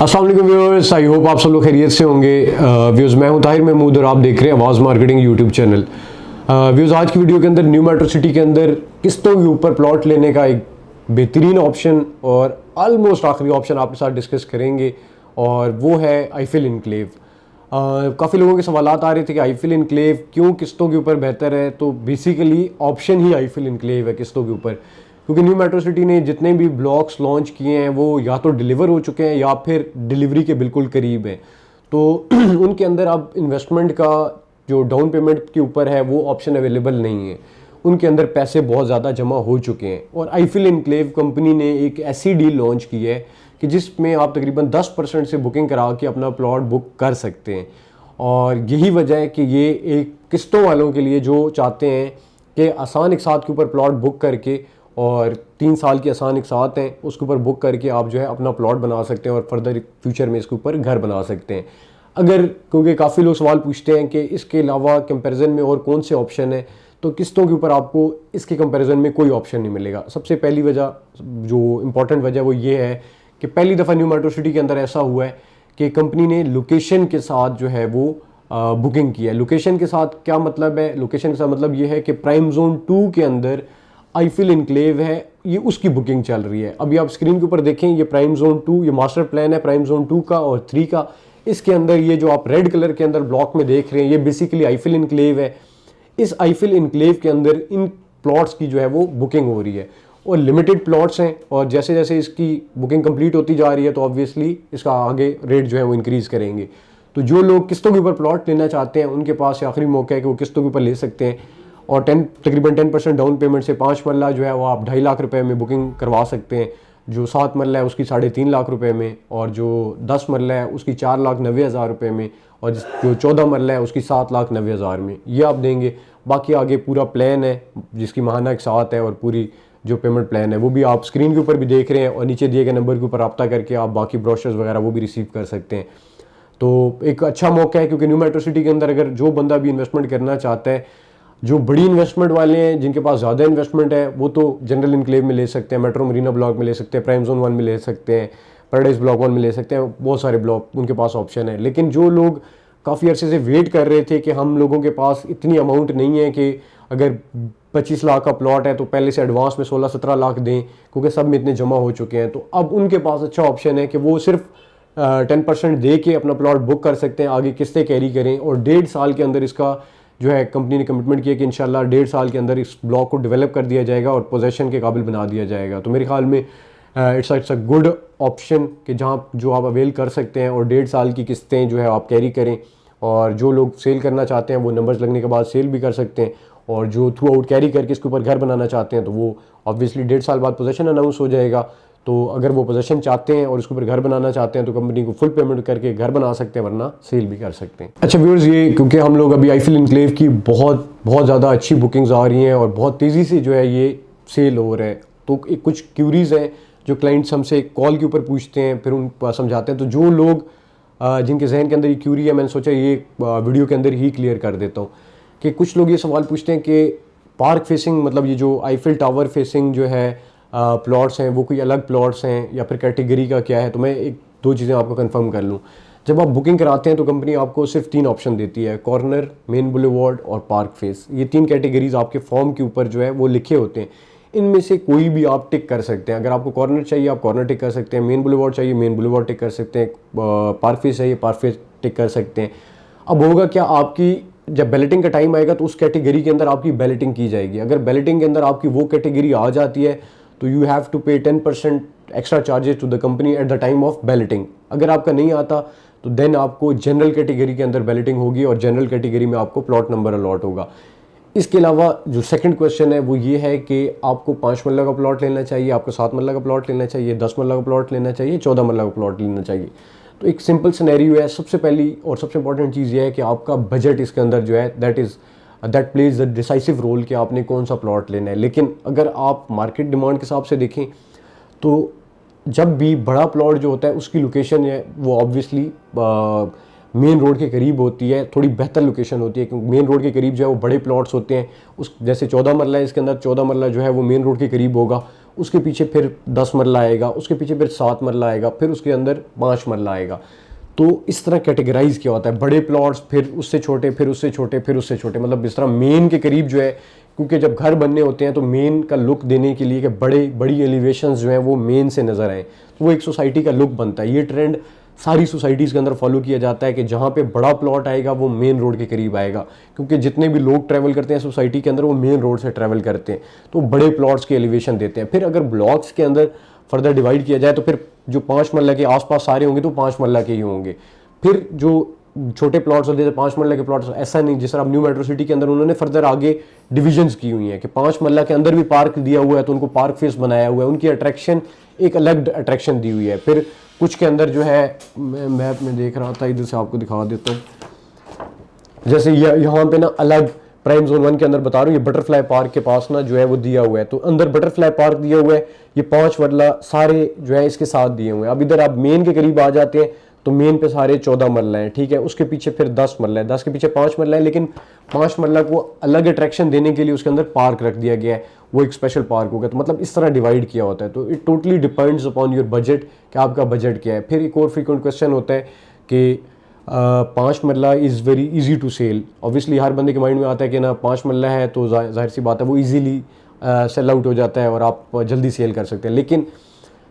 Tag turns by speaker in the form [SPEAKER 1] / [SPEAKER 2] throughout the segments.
[SPEAKER 1] अस्सलाम वालेकुम viewers, I hope आप सब लोग खैरियत से होंगे। व्यूअर्स, मैं हूं ताहिर महमूद और आप देख रहे हैं आवाज़ मार्केटिंग यूट्यूब चैनल। व्यूअर्स, आज की वीडियो के अंदर न्यू मेट्रो सिटी के अंदर किस्तों के ऊपर प्लॉट लेने का एक बेहतरीन ऑप्शन और ऑलमोस्ट आखिरी ऑप्शन आपके साथ डिस्कस करेंगे, और वो है आईफिल इनक्लेव। काफ़ी लोगों के सवालात आ रहे थे कि आईफिल इनक्लेव क्यों किस्तों के ऊपर बेहतर है। तो बेसिकली ऑप्शन ही आईफिल इनक्लेव है किस्तों के ऊपर, क्योंकि न्यू मेट्रो सिटी ने जितने भी ब्लॉक्स लॉन्च किए हैं वो या तो डिलीवर हो चुके हैं या फिर डिलीवरी के बिल्कुल करीब हैं। तो उनके अंदर अब इन्वेस्टमेंट का जो डाउन पेमेंट के ऊपर है वो ऑप्शन अवेलेबल नहीं है। उनके अंदर पैसे बहुत ज़्यादा जमा हो चुके हैं, और आईफिल इनक्लेव कंपनी ने एक ऐसी डील लॉन्च की है कि जिसमें आप तकरीबन 10% से बुकिंग करा के अपना प्लॉट बुक कर सकते हैं। और यही वजह है कि ये एक किस्तों वालों के लिए जो चाहते हैं कि आसान एक साथ के ऊपर प्लॉट बुक करके, और 3 साल की आसान एक साथ हैं उसके ऊपर बुक करके आप जो है अपना प्लॉट बना सकते हैं और फर्दर फ्यूचर में इसके ऊपर घर बना सकते हैं। अगर क्योंकि काफ़ी लोग सवाल पूछते हैं कि इसके अलावा कंपैरिजन में और कौन से ऑप्शन है, तो किस्तों के ऊपर आपको इसके कंपैरिजन में कोई ऑप्शन नहीं मिलेगा। सबसे पहली वजह, जो इम्पोर्टेंट वजह, वो ये है कि पहली दफ़ा न्यू मेट्रो सिटी के अंदर ऐसा हुआ है कि कंपनी ने लोकेशन के साथ जो है वो बुकिंग की है। लोकेशन के साथ क्या मतलब है? लोकेशन के साथ मतलब ये है कि प्राइम जोन 2 के अंदर आईफिल इनक्लेव है, ये उसकी बुकिंग चल रही है। अभी आप स्क्रीन के ऊपर देखें, ये प्राइम जोन 2, ये मास्टर प्लान है प्राइम जोन 2 का और 3 का। इसके अंदर ये जो आप रेड कलर के अंदर ब्लॉक में देख रहे हैं, ये बेसिकली आईफिल इनक्लेव है। इस आईफिल इनक्लेव के अंदर इन प्लॉट्स की जो है वो बुकिंग हो रही है, और लिमिटेड प्लॉट्स हैं, और जैसे जैसे इसकी बुकिंग कंप्लीट होती जा रही है तो ऑब्वियसली इसका आगे रेट जो है वो इंक्रीज़ करेंगे। तो जो लोग किस्तों के ऊपर प्लॉट लेना चाहते हैं उनके पास आखिरी मौका है कि वो किस्तों के ऊपर ले सकते हैं, और तकरीबन 10% डाउन पेमेंट से 5 मरला जो है वो आप 2.5 लाख रुपए में बुकिंग करवा सकते हैं। जो 7 मरला है उसकी 3.5 लाख रुपए में, और जो 10 मरला है उसकी 4,90,000 रुपये में, और जो 14 मरला है उसकी 7,90,000 में। ये आप देंगे। बाकी आगे पूरा प्लान है जिसकी माहाना एक साथ है, और पूरी जो पेमेंट प्लान है वो भी आप स्क्रीन के ऊपर भी देख रहे हैं, और नीचे दिए गए नंबर के ऊपर रब्ता करके आप बाकी ब्रोशर्स वगैरह वो भी रिसीव कर सकते हैं। तो एक अच्छा मौका है, क्योंकि न्यू मेट्रो सिटी के अंदर अगर जो बंदा भी इन्वेस्टमेंट करना चाहता है, जो बड़ी इन्वेस्टमेंट वाले हैं जिनके पास ज़्यादा इन्वेस्टमेंट है, वो तो जनरल इनक्लेव में ले सकते हैं, मेट्रो मरीना ब्लॉक में ले सकते हैं, प्राइम जोन 1 में ले सकते हैं, पैराडाइज ब्लॉक 1 में ले सकते हैं। बहुत सारे ब्लॉक उनके पास ऑप्शन है। लेकिन जो लोग काफ़ी अरसे से वेट कर रहे थे कि हम लोगों के पास इतनी अमाउंट नहीं है कि अगर 25 लाख का प्लॉट है तो पहले से एडवांस में 16-17 लाख दें, क्योंकि सब में इतने जमा हो चुके हैं, तो अब उनके पास अच्छा ऑप्शन है कि वो सिर्फ 10% दे के अपना प्लॉट बुक कर सकते हैं, आगे किस्तें कैरी करें, और 1.5 साल के अंदर इसका जो है कंपनी ने कमिटमेंट किया कि इंशाल्लाह 1.5 साल के अंदर इस ब्लॉक को डेवलप कर दिया जाएगा और पोजेशन के काबिल बना दिया जाएगा। तो मेरे ख्याल में इट्स अ गुड ऑप्शन कि जहाँ जो आप अवेल कर सकते हैं, और 1.5 साल की किस्तें जो है आप कैरी करें। और जो लोग सेल करना चाहते हैं वो नंबर्स लगने के बाद सेल भी कर सकते हैं, और जो थ्रू आउट कैरी करके इसके ऊपर घर बनाना चाहते हैं तो वो ऑब्वियसली 1.5 साल बाद पोजेशन अनाउंस हो जाएगा। तो अगर वो पोजेशन चाहते हैं और इसके ऊपर घर बनाना चाहते हैं तो कंपनी को फुल पेमेंट करके घर बना सकते हैं, वरना सेल भी कर सकते हैं। अच्छा व्यूअर्स, ये क्योंकि हम लोग अभी आईफिल इनक्लेव की बहुत ज़्यादा अच्छी बुकिंग्स आ रही हैं और बहुत तेज़ी से जो है ये सेल हो रहा है, तो एक कुछ क्यूरीज़ हैं जो क्लाइंट्स हमसे कॉल के ऊपर पूछते हैं, फिर उनको समझाते हैं। तो जो लोग जिनके जहन के अंदर ये क्यूरी है, मैंने सोचा ये वीडियो के अंदर ही क्लियर कर देता हूँ। कि कुछ लोग ये सवाल पूछते हैं कि पार्क फेसिंग, मतलब ये जो आईफिल टावर फेसिंग जो है प्लॉट्स हैं, वो कोई अलग प्लॉट्स हैं या फिर कैटेगरी का क्या है? तो मैं 1-2 चीज़ें आपको कंफर्म कर लूँ। जब आप बुकिंग कराते हैं तो कंपनी आपको सिर्फ 3 ऑप्शन देती है: कॉर्नर, मेन बुलेवार्ड और पार्क फेस। ये 3 कैटेगरीज आपके फॉर्म के ऊपर जो है वो लिखे होते हैं। इनमें से कोई भी आप टिक कर सकते हैं। अगर आपको कॉर्नर चाहिए आप कॉर्नर टिक कर सकते हैं, मेन बुलेवार्ड चाहिए मेन बुलेवार्ड टिक कर सकते हैं, पार्क फेस चाहिए पार्क फेस टिक कर सकते हैं। अब होगा क्या, आपकी जब बैलेटिंग का टाइम आएगा तो उस कैटेगरी के अंदर आपकी बैलेटिंग की जाएगी। अगर बैलेटिंग के अंदर आपकी वो कैटेगरी आ जाती है तो you have to pay 10% extra charges to the company at the time of balloting. अगर आपका नहीं आता तो देन आपको जनरल कैटेगरी के अंदर बैलेटिंग होगी, और जनरल कैटेगरी में आपको प्लॉट नंबर अलॉट होगा। इसके अलावा जो सेकंड क्वेश्चन है वो ये है कि आपको 5 मरला का प्लॉट लेना चाहिए, आपको 7 मरला का प्लॉट लेना चाहिए, 10 मरला का प्लॉट लेना चाहिए, 14 मरला का प्लॉट लेना चाहिए। तो एक सिंपल सिनेरियो है। सबसे पहली और सबसे इंपॉर्टेंट चीज़ ये है कि आपका बजट इसके अंदर जो है that plays the decisive role कि आपने कौन सा प्लॉट लेना है। लेकिन अगर आप मार्केट डिमांड के हिसाब से देखें तो जब भी बड़ा प्लॉट जो होता है उसकी लोकेशन है वो ऑब्वियसली मेन रोड के करीब होती है, थोड़ी बेहतर लोकेशन होती है, क्योंकि मेन रोड के करीब जो है वो बड़े प्लॉट्स होते हैं। उस जैसे 14 मरला है, इसके अंदर 14 मरला जो है वो मेन रोड के करीब होगा, उसके पीछे फिर 10 मरला आएगा, उसके पीछे फिर 7 मरला आएगा, फिर उसके अंदर 5 मरला आएगा। तो इस तरह कैटेगराइज किया होता है, बड़े प्लॉट्स, फिर उससे छोटे, फिर उससे छोटे, फिर उससे छोटे, मतलब इस तरह मेन के करीब जो है, क्योंकि जब घर बनने होते हैं तो मेन का लुक देने के लिए कि बड़ी एलिवेशंस जो हैं वो मेन से नज़र आएँ, तो वो एक सोसाइटी का लुक बनता है। ये ट्रेंड सारी सोसाइटीज़ के अंदर फॉलो किया जाता है कि जहाँ पे बड़ा प्लॉट आएगा वो मेन रोड के करीब आएगा, क्योंकि जितने भी लोग ट्रैवल करते हैं सोसाइटी के अंदर वो मेन रोड से ट्रैवल करते हैं, तो बड़े प्लॉट्स के एलिवेशन देते हैं। फिर अगर ब्लॉक्स के अंदर फर्दर डिवाइड किया जाए तो फिर जो 5 मरला के आसपास सारे होंगे तो 5 मरला के ही होंगे। फिर जो छोटे प्लॉट्स होते हैं 5 मरला के प्लॉट्स, ऐसा नहीं, जिस तरह न्यू मेट्रो सिटी के अंदर उन्होंने फर्दर आगे डिविजन्स की हुई हैं कि 5 मरला के अंदर भी पार्क दिया हुआ है, तो उनको पार्क फेस बनाया हुआ है, उनकी अट्रैक्शन एक अलग अट्रैक्शन दी हुई है। फिर कुछ के अंदर जो है, मैं मैप में देख रहा था, इधर से आपको दिखा देता हूँ, जैसे यहाँ पे ना अलग प्राइम जोन 1 के अंदर बता रहा हूँ, ये बटरफ्लाई पार्क के पास ना जो है वो दिया हुआ है, तो अंदर बटरफ्लाई पार्क दिया हुआ है, ये 5 मरला सारे जो है इसके साथ दिए हुए हैं। अब इधर आप मेन के करीब आ जाते हैं तो मेन पे सारे 14 मरला हैं, ठीक है, उसके पीछे फिर 10 मरला है, 10 के पीछे 5 मरला है, लेकिन 5 मरला को अलग अट्रैक्शन देने के लिए उसके अंदर पार्क रख दिया गया है, वो एक स्पेशल पार्क होगा। तो मतलब इस तरह डिवाइड किया होता है। तो it totally depends upon your budget कि आपका बजट क्या है। फिर एक और फ्रीक्वेंट क्वेश्चन होता है कि 5 marla is very easy to sell. Obviously हर बंदे के माइंड में आता है कि ना 5 मरला है तो जाहिर सी बात है वो इजीली सेल आउट हो जाता है और आप जल्दी सेल कर सकते हैं। लेकिन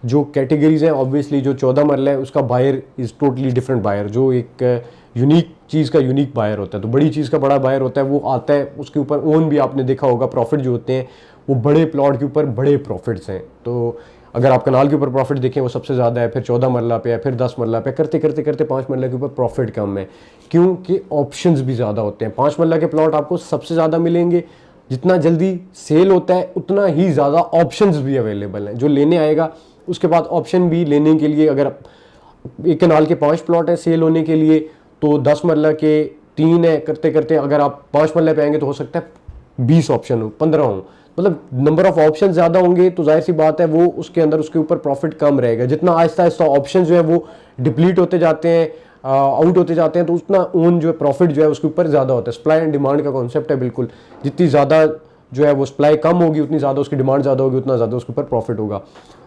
[SPEAKER 1] जो कैटेगरीज हैं, ऑब्वियसली जो 14 मरला है उसका buyer is totally different buyer, जो एक यूनिक चीज़ का यूनिक बायर होता है। तो बड़ी चीज़ का बड़ा बायर होता है, वो आता है, उसके ऊपर ओन भी आपने देखा होगा, प्रॉफिट जो होते हैं वो बड़े प्लॉट के ऊपर बड़े प्रॉफिट्स हैं। तो अगर आप कनाल के ऊपर प्रॉफिट देखें वो सबसे ज़्यादा है, फिर 14 मरला पे है, फिर 10 मरला पे, करते करते करते 5 मरला के ऊपर प्रॉफिट कम है, क्योंकि ऑप्शंस भी ज़्यादा होते हैं। 5 मरला के प्लॉट आपको सबसे ज़्यादा मिलेंगे, जितना जल्दी सेल होता है उतना ही ज़्यादा ऑप्शंस भी अवेलेबल हैं। जो लेने आएगा उसके बाद ऑप्शन भी लेने के लिए, अगर एक कनाल के 5 प्लॉट है सेल होने के लिए तो 10 मरला के 3 है, करते करते अगर आप 5 मरला पे आएंगे तो हो सकता है 20 ऑप्शन हो, 15 हो, मतलब नंबर ऑफ ऑप्शन ज़्यादा होंगे, तो जाहिर सी बात है वो उसके अंदर उसके ऊपर प्रॉफिट कम रहेगा। जितना आहिस्ता आहिस्ता ऑप्शन जो है वो डिप्लीट होते जाते हैं, आउट होते जाते हैं, तो उतना ओन जो है प्रॉफिट जो है उसके ऊपर ज़्यादा होता है। सप्लाई एंड डिमांड का कॉन्सेप्ट है बिल्कुल, जितनी ज़्यादा जो है वो सप्लाई कम होगी उतनी ज़्यादा उसकी डिमांड ज़्यादा होगी, उतना ज़्यादा उसके ऊपर प्रॉफिट होगा।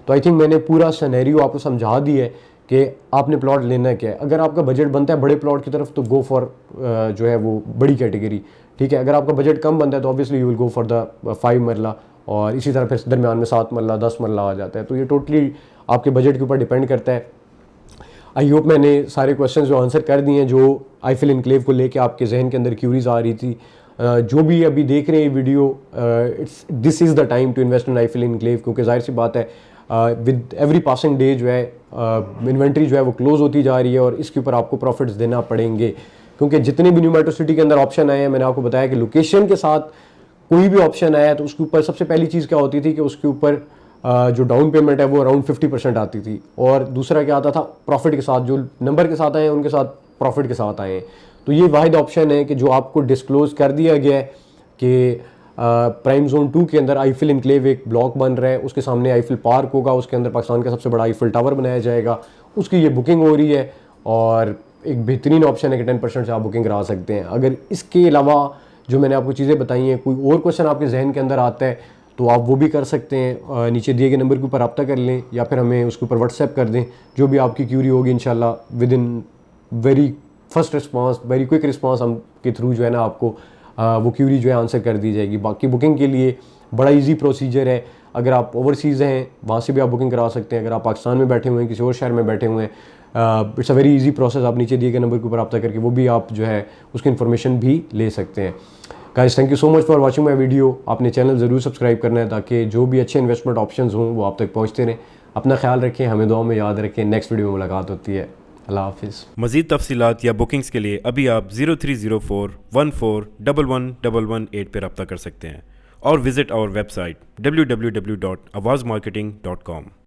[SPEAKER 1] तो आई थिंक मैंने पूरा सिनेरियो आपको समझा दी है कि आपने प्लॉट लेना क्या है। अगर आपका बजट बनता है बड़े प्लॉट की तरफ तो गो फॉर जो है वो बड़ी कैटेगरी, ठीक है। अगर आपका बजट कम बनता है तो obviously you will go for the 5 मरला, और इसी तरह फिर दरमियान में 7 मरला 10 मरला आ जाता है। तो ये टोटली आपके बजट के ऊपर डिपेंड करता है। आई होप मैंने सारे क्वेश्चंस जो आंसर कर दिए हैं, जो आईफिल इनक्लेव को लेके आपके जहन के अंदर क्यूरीज आ रही थी। जो भी अभी देख रहे हैं video, this is the time to invest in Aifil Enclave, क्योंकि जाहिर सी बात है विद एवरी पासिंग डे जो है इन्वेंट्री जो है वो क्लोज होती जा रही है और इसके ऊपर आपको प्रॉफिट्स देना पड़ेंगे, क्योंकि जितने भी न्यू मेट्रो सिटी के अंदर ऑप्शन आए हैं, मैंने आपको बताया कि लोकेशन के साथ कोई भी ऑप्शन आया तो उसके ऊपर सबसे पहली चीज़ क्या होती थी कि उसके ऊपर जो डाउन पेमेंट है वो अराउंड 50% आती थी, और दूसरा क्या आता था प्रॉफिट के साथ, जो नंबर के साथ आए हैं उनके साथ प्रॉफिट के साथ आए हैं। तो ये वाहिद ऑप्शन है कि जो आपको डिस्क्लोज कर दिया गया है कि प्राइम जोन 2 के अंदर आईफिल इनक्लेव एक ब्लॉक बन रहा है, उसके सामने आईफिल पार्क होगा, उसके अंदर पाकिस्तान का सबसे बड़ा आईफिल टावर बनाया जाएगा, उसकी ये बुकिंग हो रही है, और एक बेहतरीन ऑप्शन है कि 10% से आप बुकिंग करा सकते हैं। अगर इसके अलावा जो मैंने आपको चीज़ें बताई हैं, कोई और क्वेश्चन आपके जहन के अंदर आता है तो आप वो भी कर सकते हैं, नीचे दिए गए नंबर के ऊपर रब्ता कर लें या फिर हमें उसके ऊपर व्हाट्सएप कर दें। जो भी आपकी क्यूरी होगी इंशाल्लाह with in very first response, very quick response हम के थ्रू जो है ना आपको वो क्यूरी जो है आंसर कर दी जाएगी। बाकी बुकिंग के लिए बड़ा इजी प्रोसीजर है। अगर आप ओवरसीज़ हैं वहाँ से भी आप बुकिंग करा सकते हैं, अगर आप पाकिस्तान में बैठे हुए हैं, किसी और शहर में बैठे हुए हैं, it's a very easy process. आप नीचे दिए गए नंबर के ऊपर रब्ता करके वो भी आप जो है उसकी इन्फॉर्मेशन भी ले सकते हैं। Guys thank you so much for watching my video. आपने चैनल ज़रूर सब्सक्राइब करना है ताकि जो भी अच्छे इन्वेस्टमेंट ऑप्शंस हों वो आप तक पहुँचते रहें। अपना ख्याल रखें, हमें दुआ में याद रखें। नेक्स्ट वीडियो में मुलाकात होती है। अल्लाह हाफिज़।
[SPEAKER 2] मज़ीद तफसीलात या बुकिंग्स के लिए अभी आप 030414111118 पर रब्ता कर सकते हैं और विजिट आवर वेबसाइट www.awazmarketing.com।